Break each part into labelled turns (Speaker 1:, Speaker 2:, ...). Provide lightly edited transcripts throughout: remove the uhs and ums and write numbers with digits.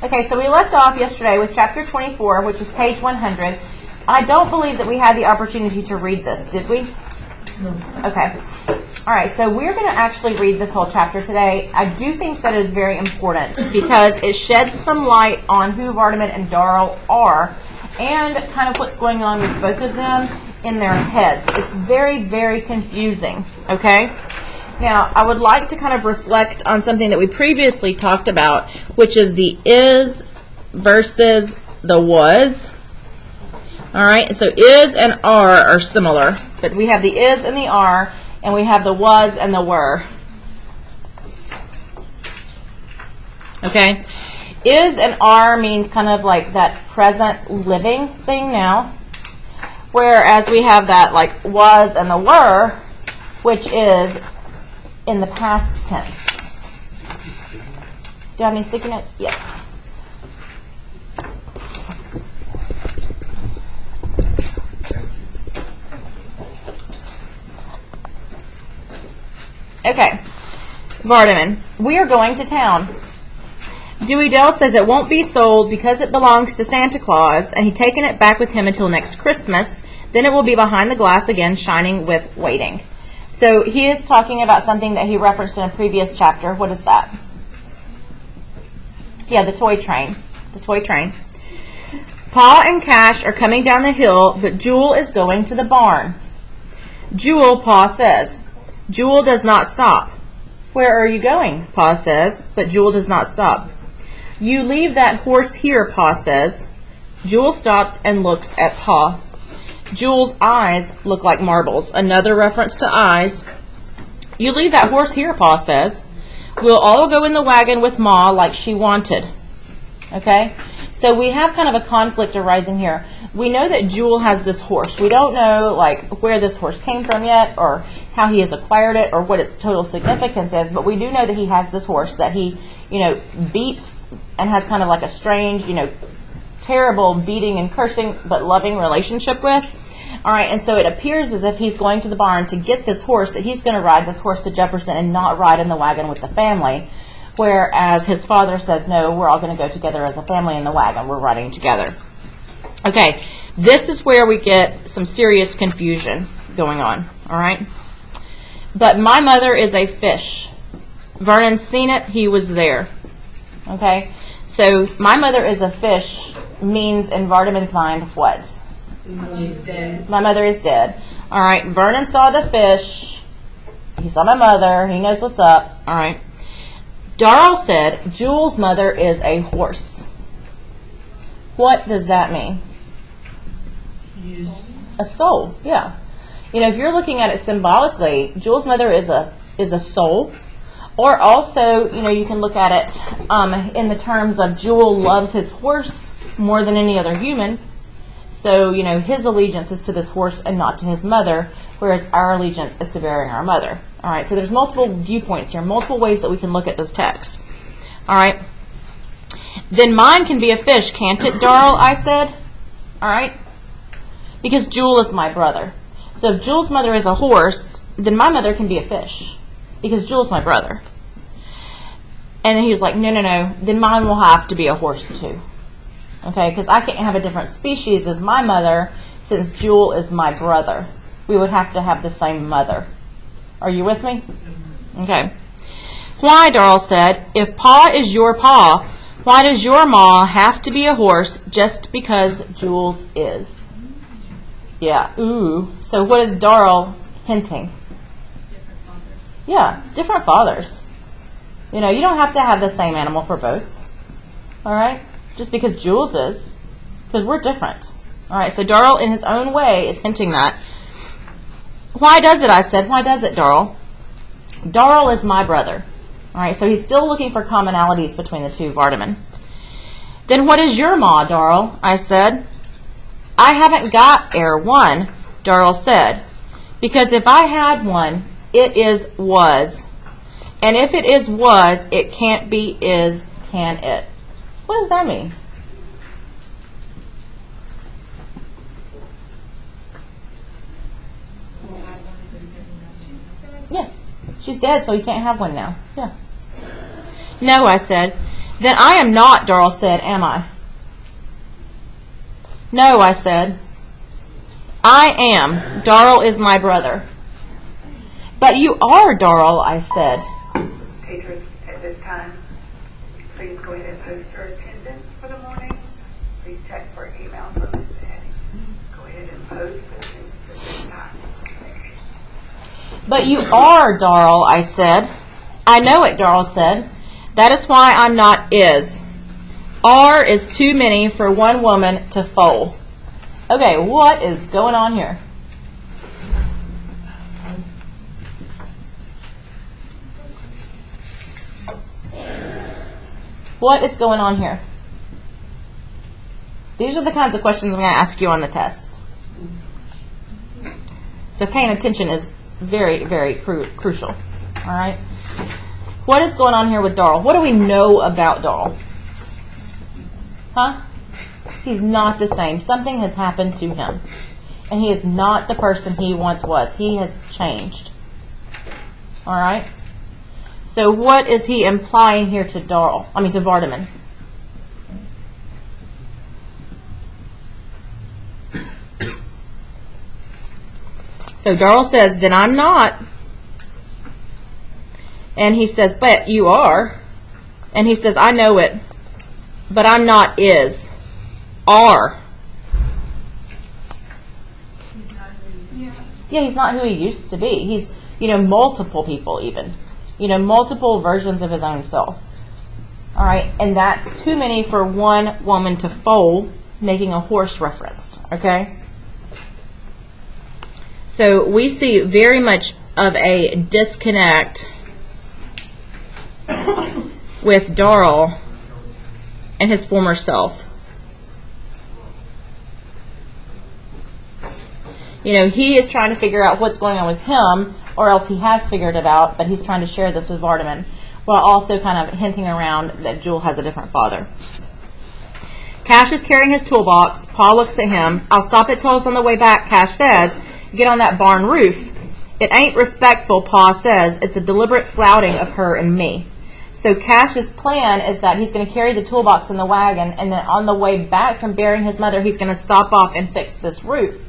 Speaker 1: Okay, so we left off yesterday with chapter 24, which is page 100. I don't believe that we had the opportunity to read this, did we?
Speaker 2: No.
Speaker 1: Okay. All right, so we're going to actually read this whole chapter today. I do think that is very important because it sheds some light on who Vardaman and Darl are and kind of what's going on with both of them in their heads. It's very, very confusing, okay? Now, I would like to kind of reflect on something that we previously talked about, which is the is versus the was. All right, so is and are similar, but we have the is and the are, and we have the was and the were. Okay, is and are means kind of like that present living thing now, whereas we have that like was and the were, which is in the past tense. Do you have any sticky notes? Yes. Okay. Vardaman, we are going to town. Dewey Dell says it won't be sold because it belongs to Santa Claus, and he's taken it back with him until next Christmas. Then it will be behind the glass again, shining with waiting. So he is talking about something that he referenced in a previous chapter. What is that? Yeah, the toy train. The toy train. Pa and Cash are coming down the hill, but Jewel is going to the barn. Jewel, Pa says. Jewel does not stop. Where are you going? Pa says, but Jewel does not stop. You leave that horse here, Pa says. Jewel stops and looks at Pa. Jewel's eyes look like marbles. Another reference to eyes. You leave that horse here, Pa says. We'll all go in the wagon with Ma like she wanted. Okay? So we have kind of a conflict arising here. We know that Jewel has this horse. We don't know like where this horse came from yet or how he has acquired it or what its total significance is, but we do know that he has this horse that he, beats and has kind of like a strange, terrible beating and cursing but loving relationship with. All right, and so it appears as if he's going to the barn to get this horse, that he's going to ride this horse to Jefferson and not ride in the wagon with the family, whereas his father says, no, we're all going to go together as a family in the wagon. We're riding together. Okay, this is where we get some serious confusion going on, all right? But my mother is a fish. Vernon's seen it. He was there. Okay? So my mother is a fish means in Vardaman's mind what?
Speaker 2: She's dead.
Speaker 1: My mother is dead. All right. Vernon saw the fish. He saw my mother. He knows what's up. All right. Darl said Jewel's mother is a horse. What does that mean? A soul. Yeah. If you're looking at it symbolically, Jewel's mother is a soul. Or also, you can look at it in the terms of Jewel loves his horse more than any other human. So, his allegiance is to this horse and not to his mother, whereas our allegiance is to burying our mother. All right, so there's multiple viewpoints here, multiple ways that we can look at this text. All right. Then mine can be a fish, can't it, Darl? I said. All right. Because Jewel is my brother. So if Jewel's mother is a horse, then my mother can be a fish because Jewel's my brother. And then he was like, no, then mine will have to be a horse too. Okay, because I can't have a different species as my mother since Jewel is my brother. We would have to have the same mother. Are you with me? Okay. Why, Darl said, if Pa is your Pa, why does your Ma have to be a horse just because Jewel's is? Yeah, ooh. So what is Darl hinting?
Speaker 2: Different fathers.
Speaker 1: Yeah, different fathers. You don't have to have the same animal for both. All right? Just because Jules is. Because we're different. All right, so Darl in his own way is hinting that. Why does it, I said. Why does it, Darl? Darl is my brother. All right, so he's still looking for commonalities between the two Vardaman. Then what is your Ma, Darl? I said. I haven't got one, Darl said, because if I had one, it is was. And if it is was, it can't be is, can it? What does that mean? Yeah, she's dead, so you can't have one now. Yeah. No, I said. Then I am not, Darrell said, am I? No, I said. I am. Darrell is my brother. But you are, Darrell, I said.
Speaker 3: Patrons, at this time, please go ahead and post your attendance for the morning. Please check for email notice and go ahead and post attendance at this time.
Speaker 1: But you are, Darrell, I said. I know it, Darrell said. That is why I'm not is. Are is too many for one woman to foal. Okay, what is going on here? What is going on here? These are the kinds of questions I'm going to ask you on the test. So paying attention is very, very crucial. All right? What is going on here with Darrell? What do we know about Darrell? Huh? He's not the same. Something has happened to him. And he is not the person he once was. He has changed. All right? So what is he implying here to Darrell? I mean to Vardaman. So Darrell says, then I'm not. And he says, but you are. And he says, I know it. But I'm not is. Are. Yeah, he's not who he used to be. He's, multiple people even. Multiple versions of his own self. All right, and that's too many for one woman to foal, making a horse reference. Okay? So we see very much of a disconnect with Darrell and his former self. He is trying to figure out what's going on with him, or else he has figured it out, but he's trying to share this with Vardaman, while also kind of hinting around that Jewel has a different father. Cash is carrying his toolbox. Paul looks at him. I'll stop at Toll's on the way back, Cash says. Get on that barn roof. It ain't respectful, Pa says. It's a deliberate flouting of her and me. So Cash's plan is that he's going to carry the toolbox in the wagon, and then on the way back from burying his mother, he's going to stop off and fix this roof.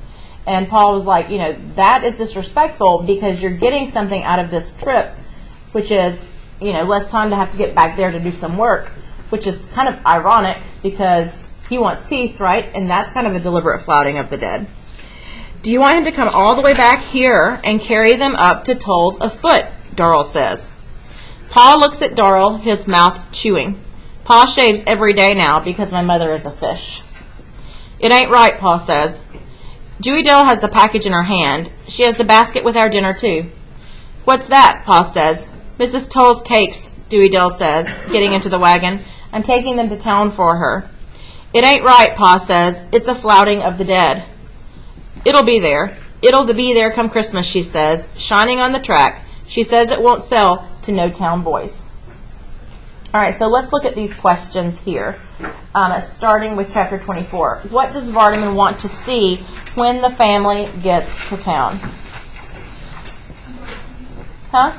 Speaker 1: And Paul was like, that is disrespectful because you're getting something out of this trip, which is, less time to have to get back there to do some work, which is kind of ironic because he wants teeth, right? And that's kind of a deliberate flouting of the dead. Do you want him to come all the way back here and carry them up to Toll's afoot? Darrell says. Paul looks at Darrell, his mouth chewing. Pa shaves every day now because my mother is a fish. It ain't right, Pa says. Dewey Dell has the package in her hand. She has the basket with our dinner, too. What's that? Pa says. Mrs. Toll's cakes, Dewey Dell says, getting into the wagon. I'm taking them to town for her. It ain't right, Pa says. It's a flouting of the dead. It'll be there. It'll be there come Christmas, she says, shining on the track. She says it won't sell to no town boys. All right, so let's look at these questions here, starting with chapter 24. What does Vardaman want to see when the family gets to town? Huh?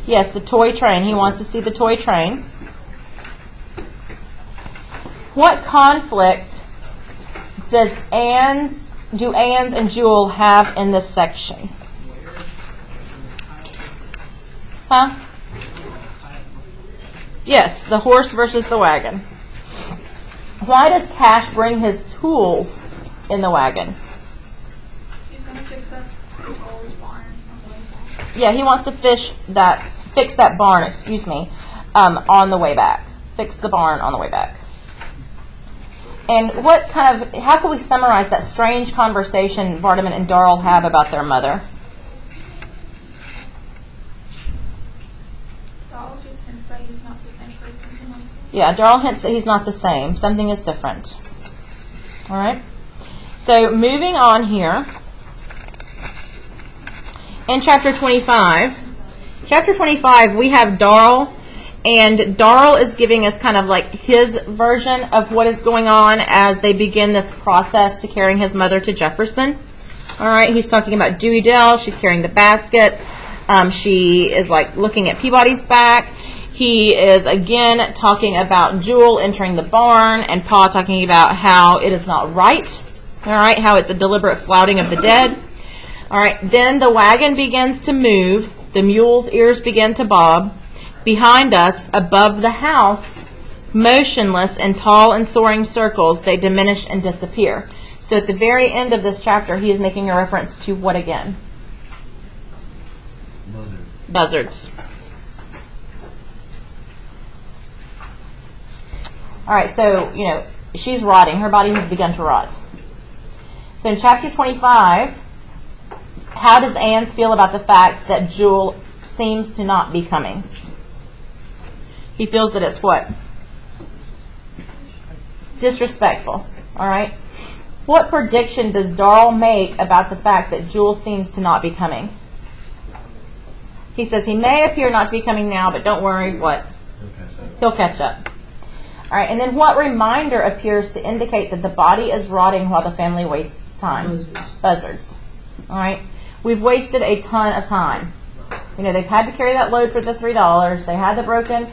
Speaker 1: Yes, the toy train. He wants to see the toy train. What conflict do Ann's and Jewel have in this section? Huh? Yes, the horse versus the wagon. Why does Cash bring his tools in the wagon?
Speaker 2: He's going to fix that old barn.
Speaker 1: Yeah, he wants to fix that barn, on the way back. Fix the barn on the way back. And how can we summarize that strange conversation Vardaman and Darrell have about their mother?
Speaker 2: Darrell just hints that he's not the same person he once was.
Speaker 1: Yeah, Darrell hints that he's not the same. Something is different. All right? So moving on here. In chapter 25, we have Darrell, and Darrell is giving us kind of like his version of what is going on as they begin this process to carrying his mother to Jefferson. All right, he's talking about Dewey Dell. She's carrying the basket. She is like looking at Peabody's back, He is again talking about Jewel entering the barn, and Pa talking about how it is not right. All right, how it's a deliberate flouting of the dead. All right, then the wagon begins to move. The mule's ears begin to bob. Behind us, above the house, motionless in tall and soaring circles, they diminish and disappear. So at the very end of this chapter, he is making a reference to what again? Buzzards. All right, so, she's rotting. Her body has begun to rot. So in chapter 25, how does Anne's feel about the fact that Jewel seems to not be coming? He feels that it's what? Disrespectful. All right. What prediction does Darrell make about the fact that Jewel seems to not be coming? He says he may appear not to be coming now, but don't worry, what? He'll catch up. All right, and then what reminder appears to indicate that the body is rotting while the family wastes time? Buzzards. All right. We've wasted a ton of time. They've had to carry that load for the $3. They had the broken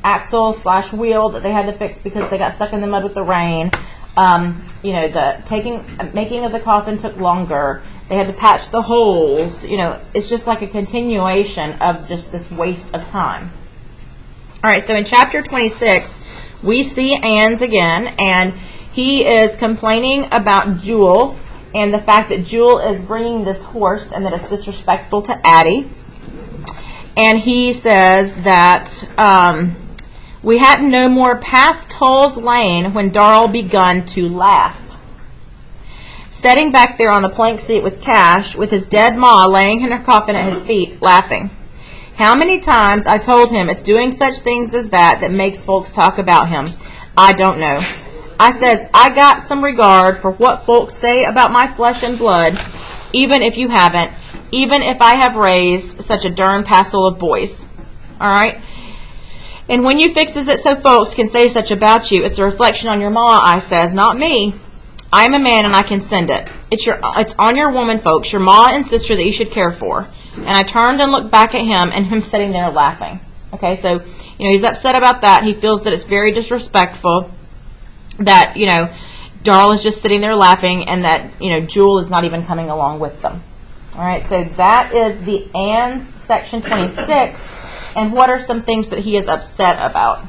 Speaker 1: axle/wheel that they had to fix because they got stuck in the mud with the rain. The making of the coffin took longer. They had to patch the holes. It's just like a continuation of just this waste of time. All right, so in chapter 26, we see Anne's again, and he is complaining about Jewel and the fact that Jewel is bringing this horse and that it's disrespectful to Addie. And he says that we hadn't no more past Tull's Lane when Darrell begun to laugh. Sitting back there on the plank seat with Cash, with his dead ma laying in her coffin at his feet, laughing. How many times I told him it's doing such things as that makes folks talk about him. I don't know. I says, I got some regard for what folks say about my flesh and blood, even if you haven't, even if I have raised such a darn passel of boys. All right? And when you fixes it so folks can say such about you, it's a reflection on your ma, I says, not me. I'm a man and I can send it. It's on your woman folks, your ma and sister that you should care for. And I turned and looked back at him, and him sitting there laughing. Okay, so, he's upset about that. He feels that it's very disrespectful that, Darrell is just sitting there laughing, and that, Jewel is not even coming along with them. All right, so that is the Anne's section 26. And what are some things that he is upset about?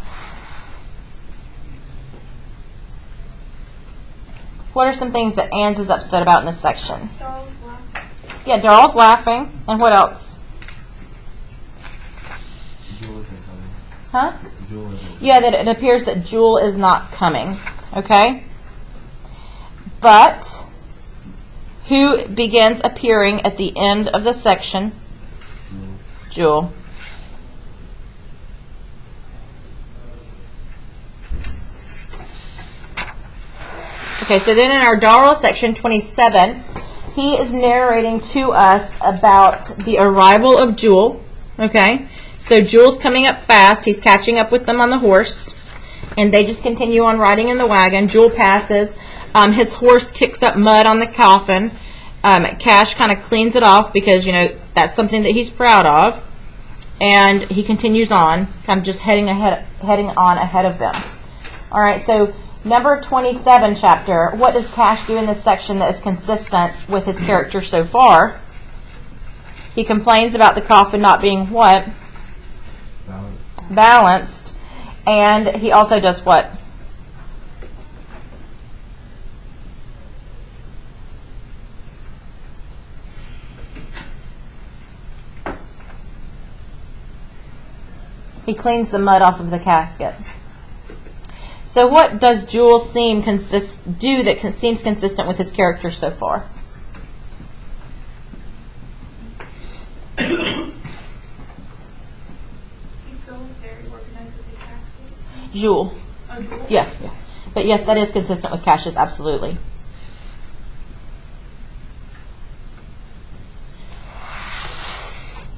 Speaker 1: What are some things that Anne's is upset about in this section?
Speaker 2: Darrell's laughing.
Speaker 1: Yeah, Darrell's laughing. And what else?
Speaker 4: Jewel isn't coming.
Speaker 1: Huh?
Speaker 4: Jewel isn't coming.
Speaker 1: Yeah, that it appears that Jewel is not coming. Okay? But who begins appearing at the end of the section? Jewel. Okay, so then in our Darrell section 27, he is narrating to us about the arrival of Jewel. Okay, so Jewel's coming up fast. He's catching up with them on the horse, and they just continue on riding in the wagon. Jewel passes. His horse kicks up mud on the coffin. Cash kind of cleans it off because, that's something that he's proud of. And he continues on, kind of just heading on ahead of them. All right, so number 27 chapter, what does Cash do in this section that is consistent with his character so far? He complains about the coffin not being what? Balanced. And he also does what? He cleans the mud off of the casket. So what does Jewel seems consistent with his character so far?
Speaker 2: He's still very organized with the casket.
Speaker 1: Jewel.
Speaker 2: Oh, Jewel?
Speaker 1: Yeah. But yes, that is consistent with Cash's, absolutely.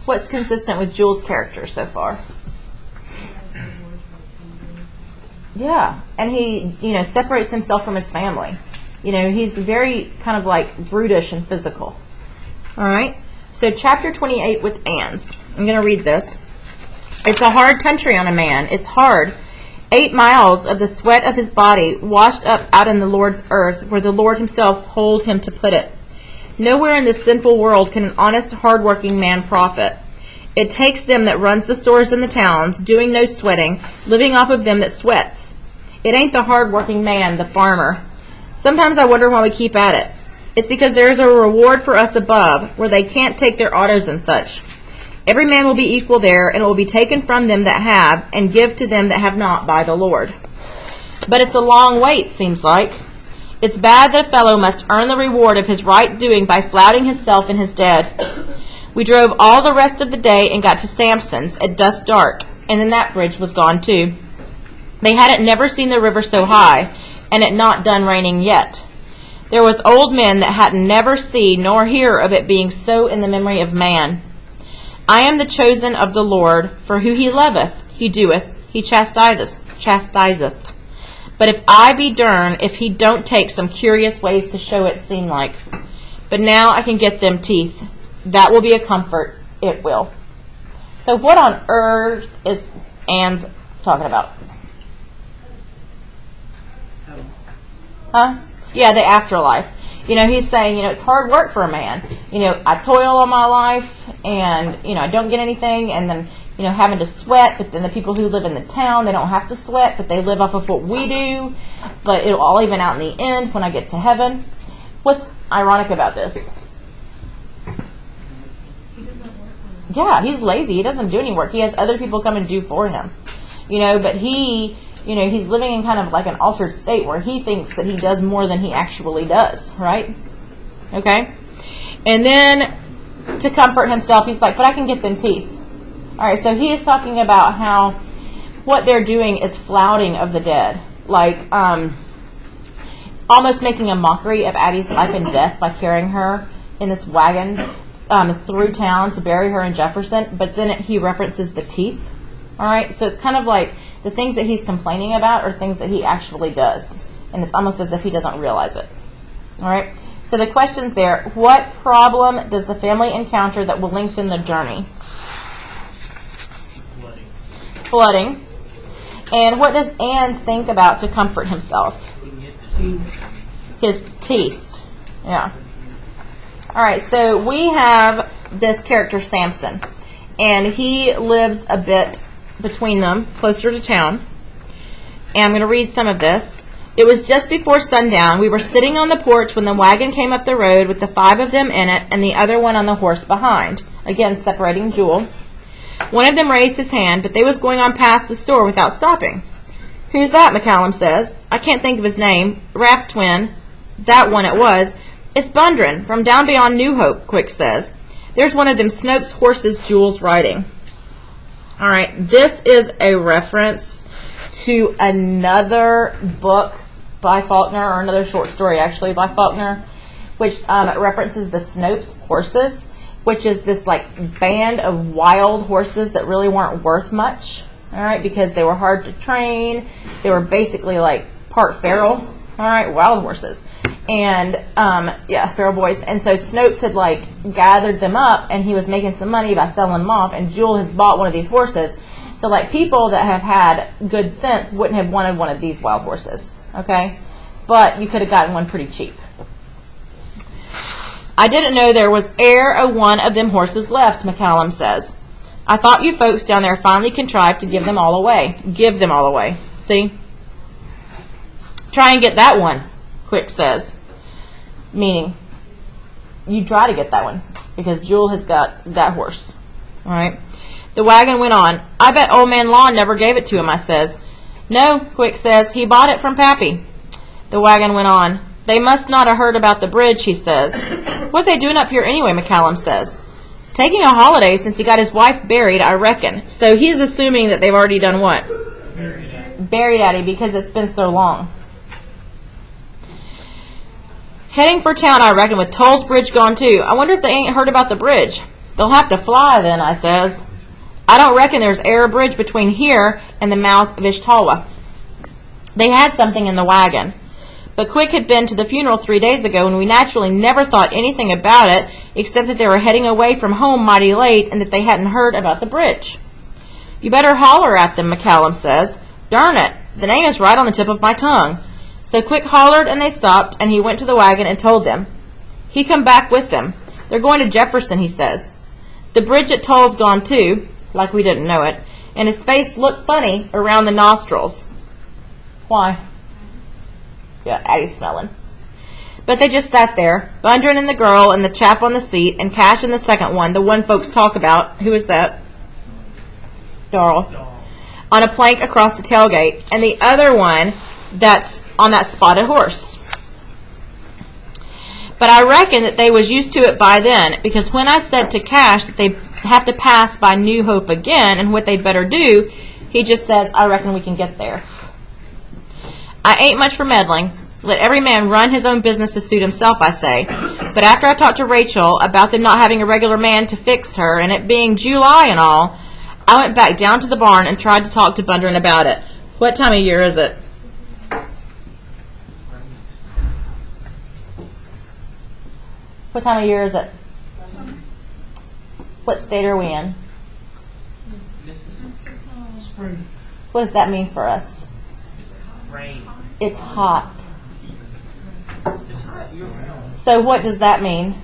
Speaker 1: What's consistent with Jewel's character so far? Yeah, and he, separates himself from his family. He's very kind of like brutish and physical. All right, so chapter 28 with Anne's. I'm going to read this. It's a hard country on a man. It's hard. 8 miles of the sweat of his body washed up out in the Lord's earth, where the Lord himself told him to put it. Nowhere in this sinful world can an honest, hard-working man profit. It takes them that runs the stores in the towns, doing no sweating, living off of them that sweats. It ain't the hard-working man, the farmer. Sometimes I wonder why we keep at it. It's because there is a reward for us above, where they can't take their autos and such. Every man will be equal there, and it will be taken from them that have, and give to them that have not by the Lord. But it's a long wait, seems like. It's bad that a fellow must earn the reward of his right doing by flouting himself in his dead. We drove all the rest of the day and got to Sampson's at dusk dark, and then that bridge was gone too. They hadn't never seen the river so high, and it not done raining yet. There was old men that hadn't never seen nor hear of it being so in the memory of man. I am the chosen of the Lord, for who he loveth, he doeth, he chastiseth. But if I be dern, if he don't take some curious ways to show it seem like. But now I can get them teeth. That will be a comfort. It will. So what on earth is Anne's talking about? Huh? Yeah, the afterlife. He's saying, it's hard work for a man. I toil all my life and, I don't get anything, and then, having to sweat, but then the people who live in the town, they don't have to sweat, but they live off of what we do, but it'll all even out in the end when I get to heaven. What's ironic about this? Yeah, he's lazy. He doesn't do any work. He has other people come and do for him. But he's living in kind of like an altered state where he thinks that he does more than he actually does, right? Okay? And then to comfort himself, he's like, but I can get them teeth. All right, so he is talking about how what they're doing is flouting of the dead. Like almost making a mockery of Addie's life and death by carrying her in this wagon through town to bury her in Jefferson. But then he references the teeth. All right, so it's kind of like the things that he's complaining about are things that he actually does. And it's almost as if he doesn't realize it. All right, so the question's there. What problem does the family encounter that will lengthen the journey? Flooding. And what does Anne think about to comfort himself? His teeth. Yeah. All right, so we have this character, Samson. And he lives a bit between them, closer to town. And I'm going to read some of this. It was just before sundown. We were sitting on the porch when the wagon came up the road with the 5 of them in it and the other one on the horse behind. Again, separating Jewel. One of them raised his hand, but they was going on past the store without stopping. Who's that? McCallum says. I can't think of his name. Raph's twin. That one it was. It's Bundren, from down beyond New Hope, Quick says. There's one of them Snopes horses Jewel's riding. All right, this is a reference to another book by Faulkner, or another short story actually by Faulkner, which references the Snopes horses, which is this like band of wild horses that really weren't worth much, all right, because they were hard to train. They were basically like part feral, all right, wild horses. And, feral boys. And so Snopes had, like, gathered them up, and he was making some money by selling them off, and Jewel has bought one of these horses. So, like, people that have had good sense wouldn't have wanted one of these wild horses, okay? But you could have gotten one pretty cheap. I didn't know there was e'er a one of them horses left, McCallum says. I thought you folks down there finally contrived to give them all away. Give them all away. See? Try and get that one. Quick says, meaning you try to get that one because Jewel has got that horse. All right. The wagon went on. I bet old man Lon never gave it to him, I says. No, Quick says, he bought it from Pappy. The wagon went on. They must not have heard about the bridge, he says. What they doing up here anyway, McCallum says. Taking a holiday since he got his wife buried, I reckon. So he's assuming that they've already done what? Buried Addie because it's been so long. Heading for town, I reckon, with Toll's Bridge gone too. I wonder if they ain't heard about the bridge. They'll have to fly then, I says. I don't reckon there's e'er a bridge between here and the mouth of Ishtalwa. They had something in the wagon. But Quick had been to the funeral 3 days ago, and we naturally never thought anything about it, except that they were heading away from home mighty late, and that they hadn't heard about the bridge. You better holler at them, McCallum says. Darn it, the name is right on the tip of my tongue. So Quick hollered and they stopped, and he went to the wagon and told them. He come back with them. They're going to Jefferson, he says. The bridge at Toll's gone too, like we didn't know it, and his face looked funny around the nostrils. Why? Yeah, Addie's smelling. But they just sat there, Bundren and the girl and the chap on the seat, and Cash and the second one, the one folks talk about. Who is that? Darrell. On a plank across the tailgate, and the other one that's on that spotted horse. But I reckon that they was used to it by then, because when I said to Cash that they have to pass by New Hope again and what they'd better do, he just says, I reckon we can get there. I ain't much for meddling. Let every man run his own business to suit himself, I say. But after I talked to Rachel about them not having a regular man to fix her, and it being July and all, I went back down to the barn and tried to talk to Bundren about it. What time of year is it? What time of year is it? What state are we in?
Speaker 5: Spring.
Speaker 1: What does that mean for us?
Speaker 5: Rain.
Speaker 1: It's hot. So what does that mean?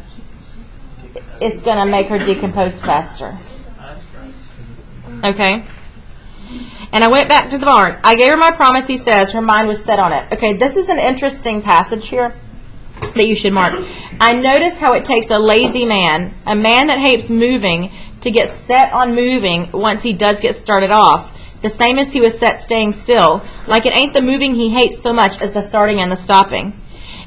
Speaker 1: It's going to make her decompose faster. Okay. And I went back to the barn. I gave her my promise, he says. Her mind was set on it. Okay, this is an interesting passage here that you should mark. I notice how it takes a lazy man, a man that hates moving, to get set on moving once he does get started off. The same as he was set staying still. Like it ain't the moving he hates so much as the starting and the stopping.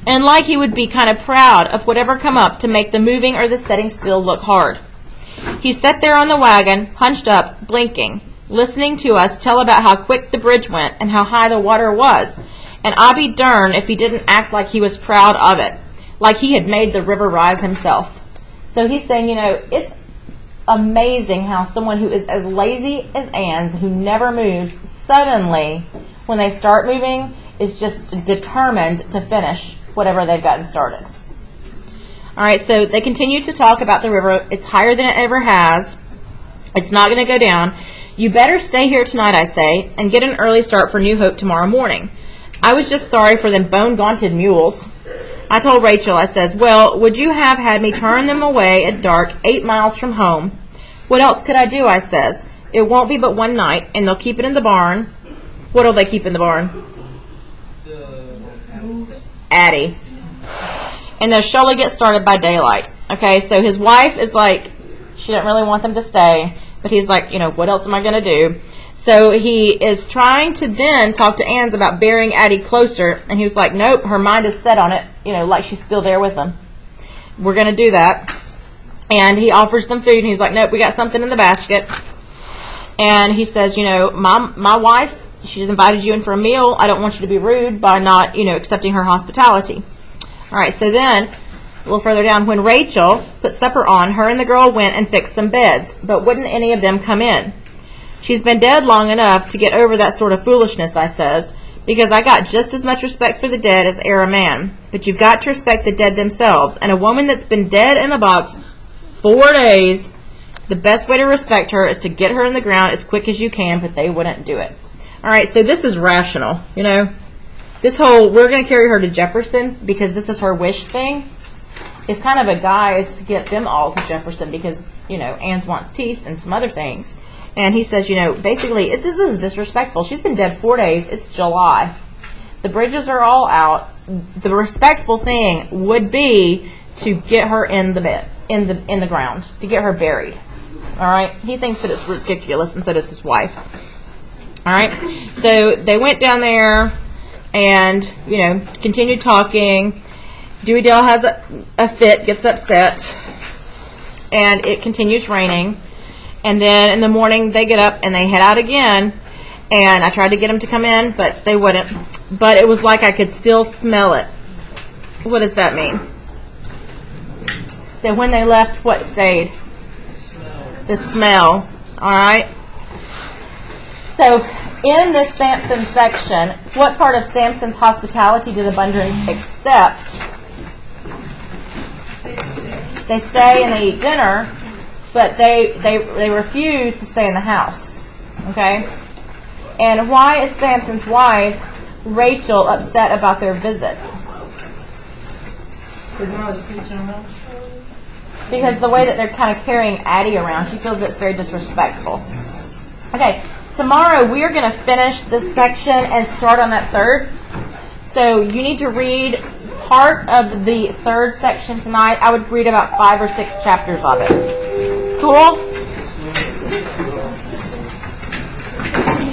Speaker 1: And like he would be kind of proud of whatever come up to make the moving or the setting still look hard. He sat there on the wagon, hunched up, blinking, listening to us tell about how quick the bridge went and how high the water was. And I'll be darned if he didn't act like he was proud of it, like he had made the river rise himself. So he's saying, it's amazing how someone who is as lazy as Ann's, who never moves, suddenly, when they start moving, is just determined to finish whatever they've gotten started. All right, so they continue to talk about the river. It's higher than it ever has. It's not going to go down. You better stay here tonight, I say, and get an early start for New Hope tomorrow morning. I was just sorry for them bone-gaunted mules. I told Rachel, I says, well, would you have had me turn them away at dark 8 miles from home? What else could I do, I says. It won't be but one night, and they'll keep it in the barn. What'll they keep in the barn? Addie. And they'll surely get started by daylight. Okay, so his wife is like, she didn't really want them to stay, but he's like, what else am I going to do? So he is trying to then talk to Ann's about burying Addie closer, and he was like, nope, her mind is set on it, like she's still there with them. We're going to do that. And he offers them food, and he's like, nope, we got something in the basket. And he says, my wife, she's invited you in for a meal. I don't want you to be rude by not, accepting her hospitality. All right, so then, a little further down, when Rachel put supper on, her and the girl went and fixed some beds, but wouldn't any of them come in. She's been dead long enough to get over that sort of foolishness, I says, because I got just as much respect for the dead as e'er a man. But you've got to respect the dead themselves, and a woman that's been dead in a box 4 days, the best way to respect her is to get her in the ground as quick as you can, but they wouldn't do it. All right, so this is rational, This whole, we're going to carry her to Jefferson because this is her wish thing, is kind of a guise to get them all to Jefferson because, Ann's wants teeth and some other things. And he says, basically, this is disrespectful. She's been dead 4 days. It's July. The bridges are all out. The respectful thing would be to get her in the bed, in the ground, to get her buried. All right? He thinks that it's ridiculous, and so does his wife. All right? So they went down there and, continued talking. Dewey Dale has a fit, gets upset, and it continues raining. And then in the morning, they get up and they head out again. And I tried to get them to come in, but they wouldn't. But it was like I could still smell it. What does that mean? That when they left, what stayed? The smell. All right? So in this Samson section, what part of Samson's hospitality do the Bundrens accept? They stay and they eat dinner. But they refuse to stay in the house. Okay? And why is Samson's wife, Rachel, upset about their visit? Because the way that they're kind of carrying Addie around, she feels it's very disrespectful. Okay, tomorrow we are going to finish this section and start on that third. So you need to read part of the third section tonight. I would read about 5 or 6 chapters of it. Cool?